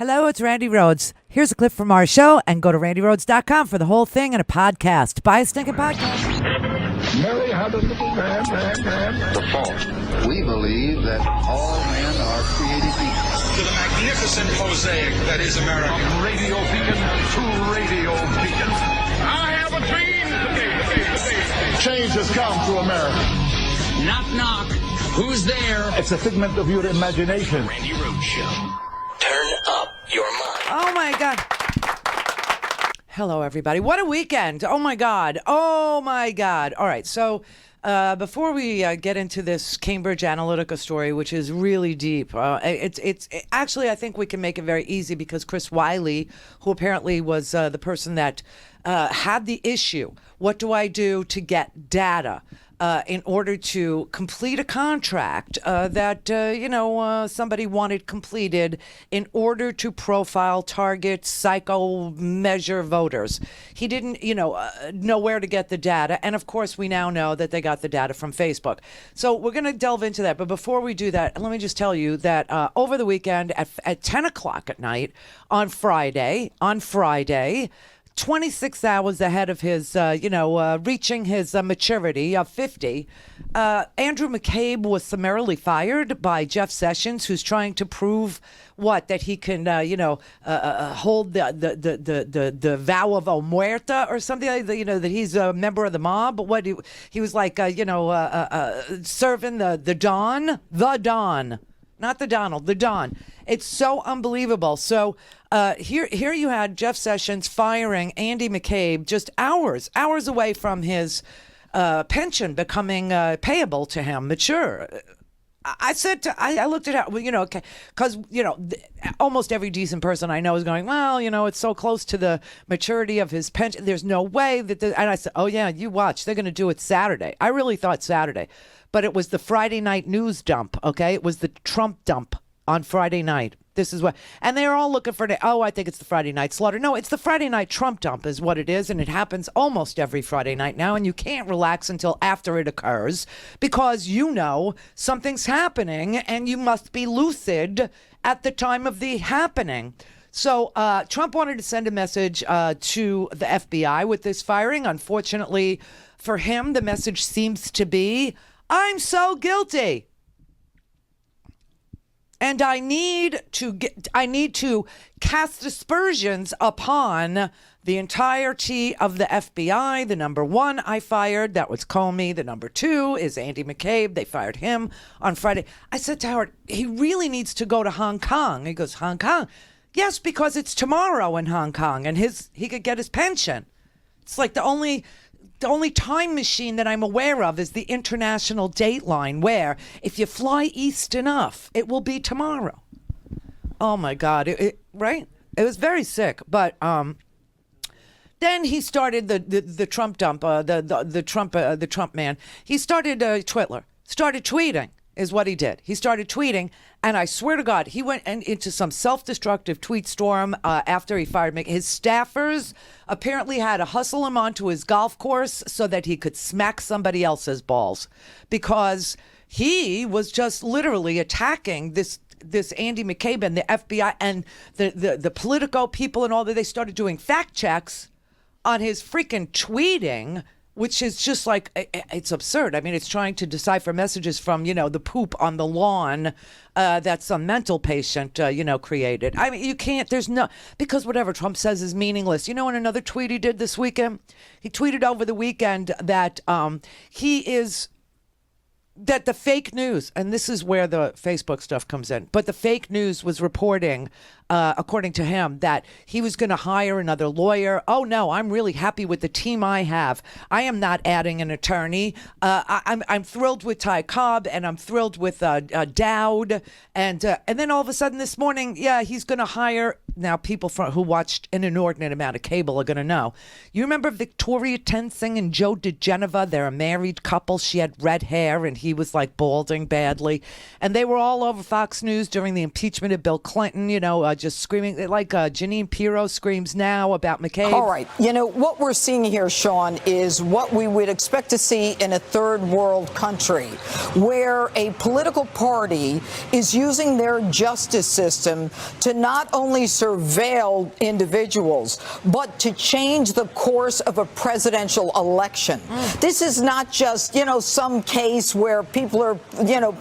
Hello, it's Randi Rhodes. Here's a clip from our show, and go to randyrhodes.com for the whole thing and a podcast. Buy a stinking podcast. Mary had a little man. The fault. We believe that all men are created equal. To the magnificent mosaic that is America. From radio beacon to radio beacon. I have a dream. Change has come to America. Knock, knock. Who's there? It's a figment of your imagination. Randi Rhodes Show. Turn up your mind. Oh, my God. Hello, everybody. What a weekend. Oh, my God. Oh, my God. All right. So before we get into this Cambridge Analytica story, which is really deep, it's actually, I think we can make it very easy because Chris Wiley, who apparently was the person that had the issue, what do I do to get data? In order to complete a contract that, somebody wanted completed in order to profile, target, measure voters. He didn't, know where to get the data. And, of course, we now know that they got the data from Facebook. So we're going to delve into that. But before we do that, let me just tell you that over the weekend at 10 o'clock at night on Friday, 26 hours ahead of his, reaching his maturity of 50, Andrew McCabe was summarily fired by Jeff Sessions, who's trying to prove that he can, hold the vow of Omerta or something like that, that he's a member of the mob. What he was like, serving the Don. Not the Donald, the Don. It's so unbelievable. So here you had Jeff Sessions firing Andy McCabe just hours away from his pension becoming payable to him, mature. I looked at it, okay, because, almost every decent person I know is going, well, it's so close to the maturity of his pension. There's no way that, and I said, oh, yeah, you watch. They're going to do it Saturday. I really thought Saturday, but it was the Friday night news dump, okay? It was the Trump dump on Friday night. This is what, and they're all looking for, I think it's the Friday night slaughter. No, it's the Friday night Trump dump is what it is, and it happens almost every Friday night now, and you can't relax until after it occurs because something's happening, and you must be lucid at the time of the happening. So Trump wanted to send a message to the FBI with this firing. Unfortunately for him, the message seems to be, I'm so guilty. And I need to cast aspersions upon the entirety of the FBI. The number one I fired, that was Comey. The number two is Andy McCabe. They fired him on Friday. I said to Howard, he really needs to go to Hong Kong. He goes, Hong Kong? Yes, because it's tomorrow in Hong Kong, and he could get his pension. It's like the only time machine that I'm aware of is the international Dateline, where if you fly east enough, it will be tomorrow. Oh my God! Right? It was very sick. But then he started the Trump dump. The Trump man. He started started tweeting. Is what he did. He started tweeting, and I swear to God, he went into some self-destructive tweet storm after he fired me. His staffers apparently had to hustle him onto his golf course so that he could smack somebody else's balls, because he was just literally attacking this Andy McCabe and the FBI and the Politico people and all that. They started doing fact checks on his freaking tweeting, which is just like, it's absurd. I mean, it's trying to decipher messages from, the poop on the lawn that some mental patient, created. I mean, you can't, because whatever Trump says is meaningless. In another tweet he did this weekend, he tweeted over the weekend that that the fake news, and this is where the Facebook stuff comes in, but the fake news was reporting, according to him, that he was going to hire another lawyer. Oh, no, I'm really happy with the team I have. I am not adding an attorney. I'm thrilled with Ty Cobb, and I'm thrilled with Dowd. And then all of a sudden this morning, he's going to hire. Now, people who watched an inordinate amount of cable are going to know. You remember Victoria Tensing and Joe DeGeneva? They're a married couple. She had red hair, and he was like balding badly. And they were all over Fox News during the impeachment of Bill Clinton. just screaming like Janine Pirro screams now about McCabe. All right. You know, what we're seeing here, Sean, is what we would expect to see in a third world country, where a political party is using their justice system to not only surveil individuals, but to change the course of a presidential election. This is not just, some case where people are,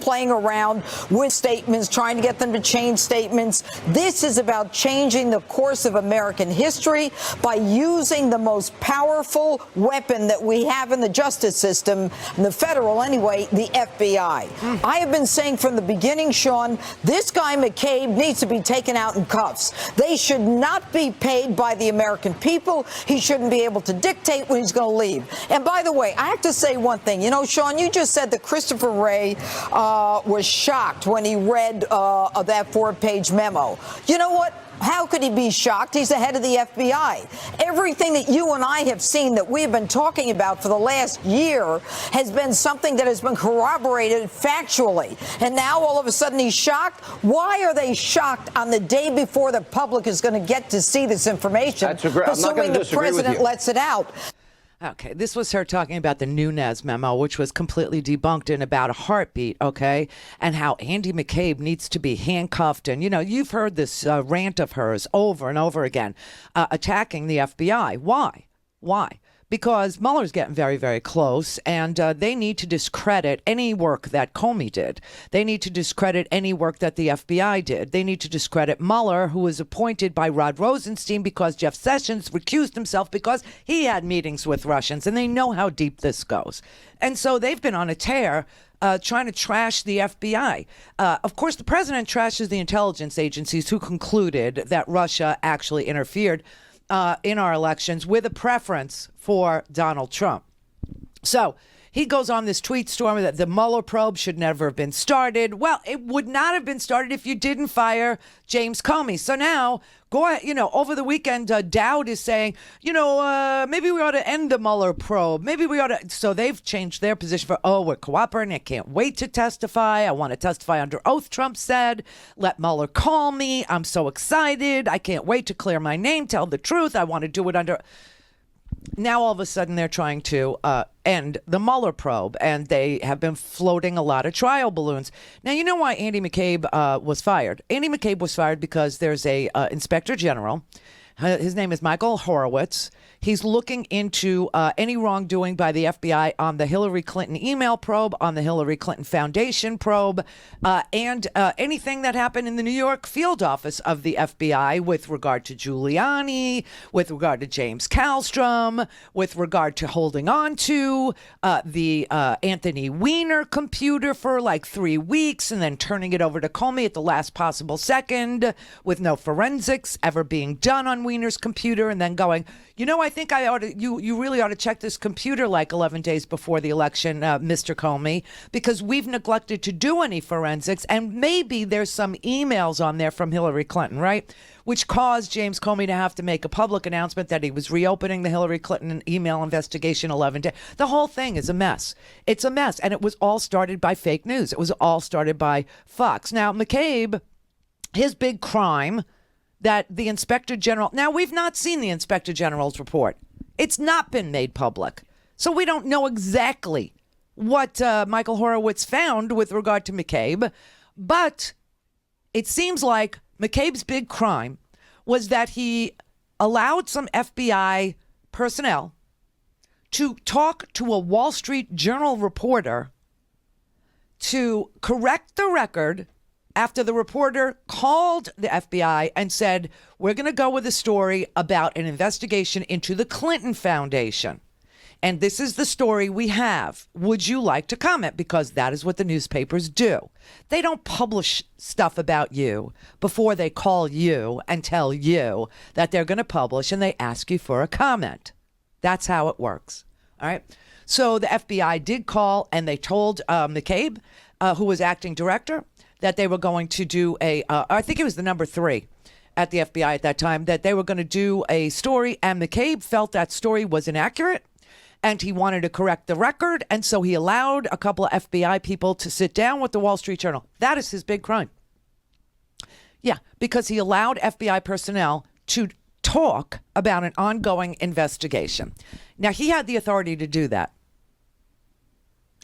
playing around with statements, trying to get them to change statements. This is about changing the course of American history by using the most powerful weapon that we have in the justice system, in the federal anyway, the FBI. I have been saying from the beginning, Sean, this guy McCabe needs to be taken out in cuffs. They should not be paid by the American people. He shouldn't be able to dictate when he's going to leave. And by the way, I have to say one thing. Sean, you just said that Christopher Wray was shocked when he read that 4-page memo. You know what? How could he be shocked? He's the head of the FBI. Everything that you and I have seen that we've been talking about for the last year has been something that has been corroborated factually. And now all of a sudden he's shocked? Why are they shocked on the day before the public is going to get to see this information, assuming the president lets it out? Okay, this was her talking about the Nunes memo, which was completely debunked in about a heartbeat, okay, and how Andy McCabe needs to be handcuffed. And, you've heard this rant of hers over and over again, attacking the FBI. Why? Because Mueller's getting very, very close, and they need to discredit any work that Comey did. They need to discredit any work that the FBI did. They need to discredit Mueller, who was appointed by Rod Rosenstein because Jeff Sessions recused himself because he had meetings with Russians, and they know how deep this goes. And so they've been on a tear trying to trash the FBI. Of course, the president trashes the intelligence agencies who concluded that Russia actually interfered in our elections with a preference for Donald Trump. So he goes on this tweet storm that the Mueller probe should never have been started. Well, it would not have been started if you didn't fire James Comey. So now, over the weekend, Dowd is saying, maybe we ought to end the Mueller probe. Maybe we ought to. So they've changed their position for, we're cooperating. I can't wait to testify. I want to testify under oath, Trump said. Let Mueller call me. I'm so excited. I can't wait to clear my name, tell the truth. I want to do it under. Now, all of a sudden, they're trying to end the Mueller probe, and they have been floating a lot of trial balloons. Now, you know why Andy McCabe was fired? Andy McCabe was fired because there's a inspector general. His name is Michael Horowitz. He's looking into any wrongdoing by the FBI on the Hillary Clinton email probe, on the Hillary Clinton Foundation probe, and anything that happened in the New York field office of the FBI with regard to Giuliani, with regard to James Kallstrom, with regard to holding on to the Anthony Weiner computer for like 3 weeks and then turning it over to Comey at the last possible second with no forensics ever being done on Weiner's computer, and then going, I think I ought to. You really ought to check this computer like 11 days before the election, Mr. Comey, because we've neglected to do any forensics, and maybe there's some emails on there from Hillary Clinton, right? Which caused James Comey to have to make a public announcement that he was reopening the Hillary Clinton email investigation 11 days. The whole thing is a mess. It's a mess, and it was all started by fake news. It was all started by Fox. Now, McCabe, his big crime that the Inspector General... Now, we've not seen the Inspector General's report. It's not been made public. So we don't know exactly what Michael Horowitz found with regard to McCabe. But it seems like McCabe's big crime was that he allowed some FBI personnel to talk to a Wall Street Journal reporter to correct the record after the reporter called the FBI and said, we're going to go with a story about an investigation into the Clinton Foundation. And this is the story we have. Would you like to comment? Because that is what the newspapers do. They don't publish stuff about you before they call you and tell you that they're going to publish, and they ask you for a comment. That's how it works. All right. So the FBI did call, and they told McCabe, who was acting director, that they were going to do I think it was the number 3 at the FBI at that time, that they were going to do a story, and McCabe felt that story was inaccurate, and he wanted to correct the record, and so he allowed a couple of FBI people to sit down with the Wall Street Journal. That is his big crime. Yeah, because he allowed FBI personnel to talk about an ongoing investigation. Now, he had the authority to do that.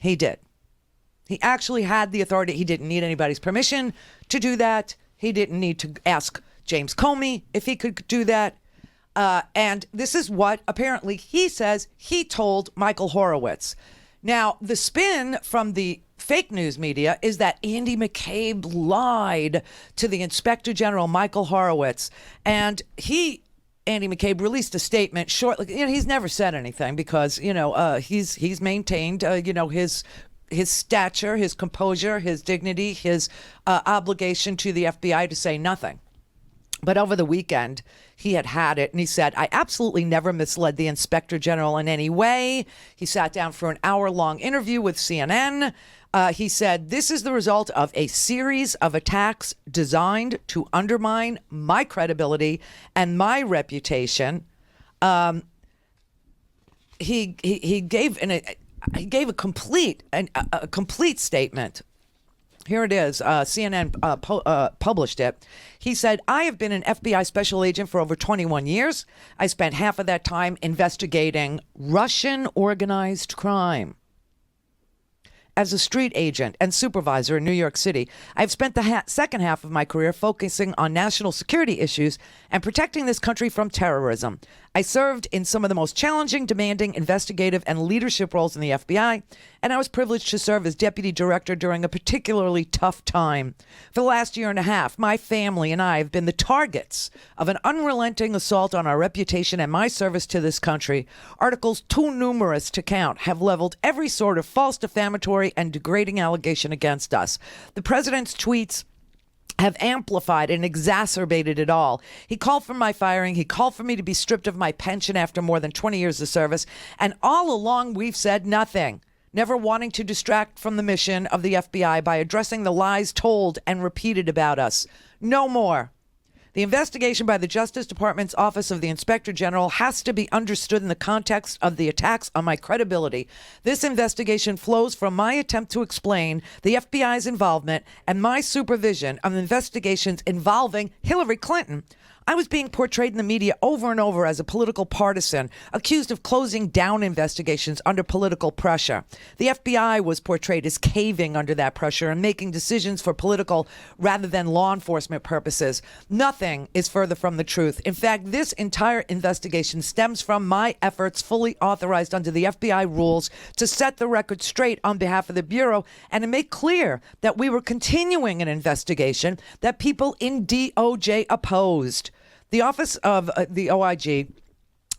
He did. He actually had the authority. He didn't need anybody's permission to do that. He didn't need to ask James Comey if he could do that. And this is what apparently he says he told Michael Horowitz. Now, the spin from the fake news media is that Andy McCabe lied to the Inspector General, Michael Horowitz. And Andy McCabe released a statement shortly. He's never said anything because, he's maintained, his stature, his composure, his dignity, his obligation to the FBI to say nothing. But over the weekend, he had it, and he said, I absolutely never misled the Inspector General in any way. He sat down for an hour-long interview with CNN. He said, this is the result of a series of attacks designed to undermine my credibility and my reputation. He gave a complete statement. Here it is. CNN published it. He said, I have been an FBI special agent for over 21 years. I spent half of that time investigating Russian organized crime. As a street agent and supervisor in New York City, I've spent the second half of my career focusing on national security issues and protecting this country from terrorism. I served in some of the most challenging, demanding, investigative, and leadership roles in the FBI, and I was privileged to serve as deputy director during a particularly tough time. For the last year and a half, my family and I have been the targets of an unrelenting assault on our reputation and my service to this country. Articles too numerous to count have leveled every sort of false, defamatory, and degrading allegation against us. The president's tweets have amplified and exacerbated it all. He called for my firing. He called for me to be stripped of my pension after more than 20 years of service. And all along, we've said nothing, never wanting to distract from the mission of the FBI by addressing the lies told and repeated about us. No more. The investigation by the Justice Department's Office of the Inspector General has to be understood in the context of the attacks on my credibility. This investigation flows from my attempt to explain the FBI's involvement and my supervision of investigations involving Hillary Clinton. I was being portrayed in the media over and over as a political partisan, accused of closing down investigations under political pressure. The FBI was portrayed as caving under that pressure and making decisions for political rather than law enforcement purposes. Nothing is further from the truth. In fact, this entire investigation stems from my efforts, fully authorized under the FBI rules, to set the record straight on behalf of the Bureau and to make clear that we were continuing an investigation that people in DOJ opposed. The Office of the OIG,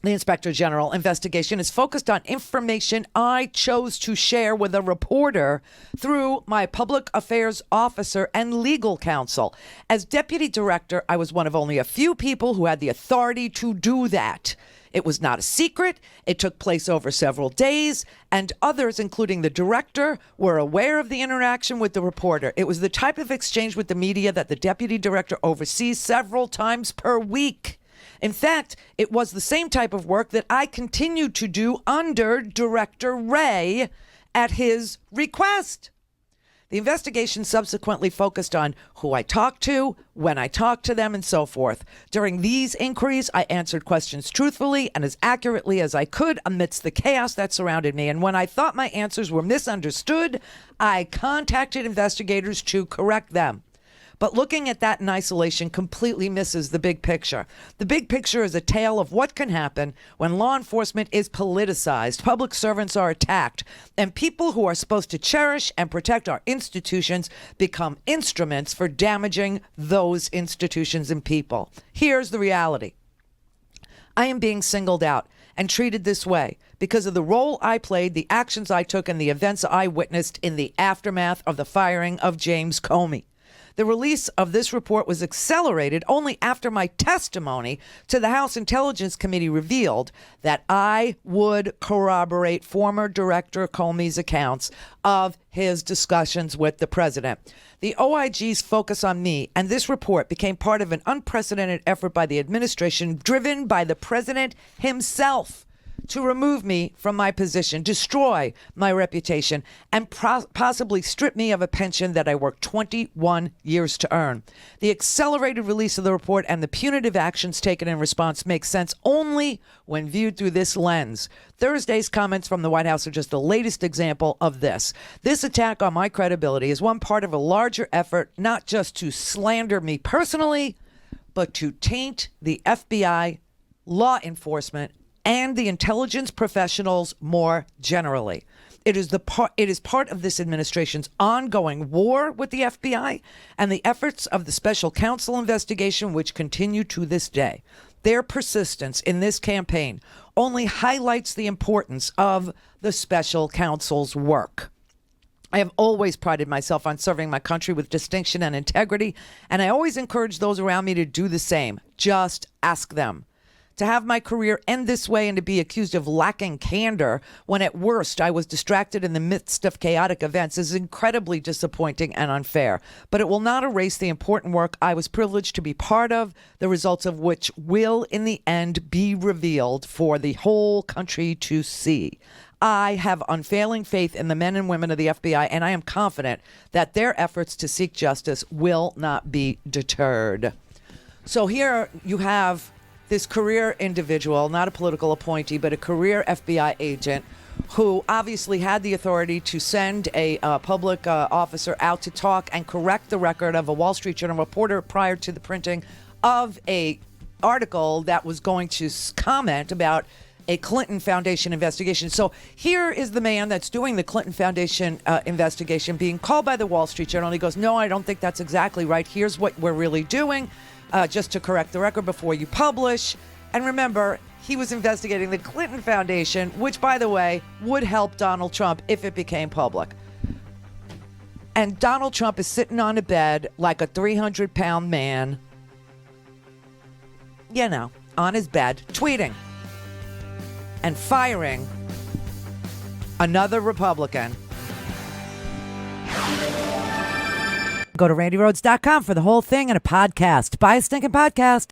the Inspector General investigation, is focused on information I chose to share with a reporter through my public affairs officer and legal counsel. As deputy director, I was one of only a few people who had the authority to do that. It was not a secret. It took place over several days, and others, including the director, were aware of the interaction with the reporter. It was the type of exchange with the media that the deputy director oversees several times per week. In fact, it was the same type of work that I continued to do under Director Wray at his request. The investigation subsequently focused on who I talked to, when I talked to them, and so forth. During these inquiries, I answered questions truthfully and as accurately as I could amidst the chaos that surrounded me. And when I thought my answers were misunderstood, I contacted investigators to correct them. But looking at that in isolation completely misses the big picture. The big picture is a tale of what can happen when law enforcement is politicized, public servants are attacked, and people who are supposed to cherish and protect our institutions become instruments for damaging those institutions and people. Here's the reality. I am being singled out and treated this way because of the role I played, the actions I took, and the events I witnessed in the aftermath of the firing of James Comey. The release of this report was accelerated only after my testimony to the House Intelligence Committee revealed that I would corroborate former Director Comey's accounts of his discussions with the president. The OIG's focus on me and this report became part of an unprecedented effort by the administration driven by the president himself to remove me from my position, destroy my reputation, and possibly strip me of a pension that I worked 21 years to earn. The accelerated release of the report and the punitive actions taken in response make sense only when viewed through this lens. Thursday's comments from the White House are just the latest example of this. This attack on my credibility is one part of a larger effort, not just to slander me personally, but to taint the FBI, law enforcement, and the intelligence professionals more generally. It is part of this administration's ongoing war with the FBI and the efforts of the special counsel investigation, which continue to this day. Their persistence in this campaign only highlights the importance of the special counsel's work. I have always prided myself on serving my country with distinction and integrity, and I always encourage those around me to do the same. Just ask them. To have my career end this way and to be accused of lacking candor when at worst I was distracted in the midst of chaotic events is incredibly disappointing and unfair. But it will not erase the important work I was privileged to be part of, the results of which will in the end be revealed for the whole country to see. I have unfailing faith in the men and women of the FBI, and I am confident that their efforts to seek justice will not be deterred. So here you have this career individual, not a political appointee, but a career FBI agent who obviously had the authority to send a public officer out to talk and correct the record of a Wall Street Journal reporter prior to the printing of a article that was going to comment about a Clinton Foundation investigation. So here is the man that's doing the Clinton Foundation investigation being called by the Wall Street Journal. And he goes, no, I don't think that's exactly right. Here's what we're really doing. Just to correct the record before you publish. And remember, he was investigating the Clinton Foundation, which, by the way, would help Donald Trump if it became public. And Donald Trump is sitting on a bed like a 300-pound man, you know, on his bed, tweeting and firing another Republican. Go to RandiRhodes.com for the whole thing and a podcast. Buy a stinking podcast.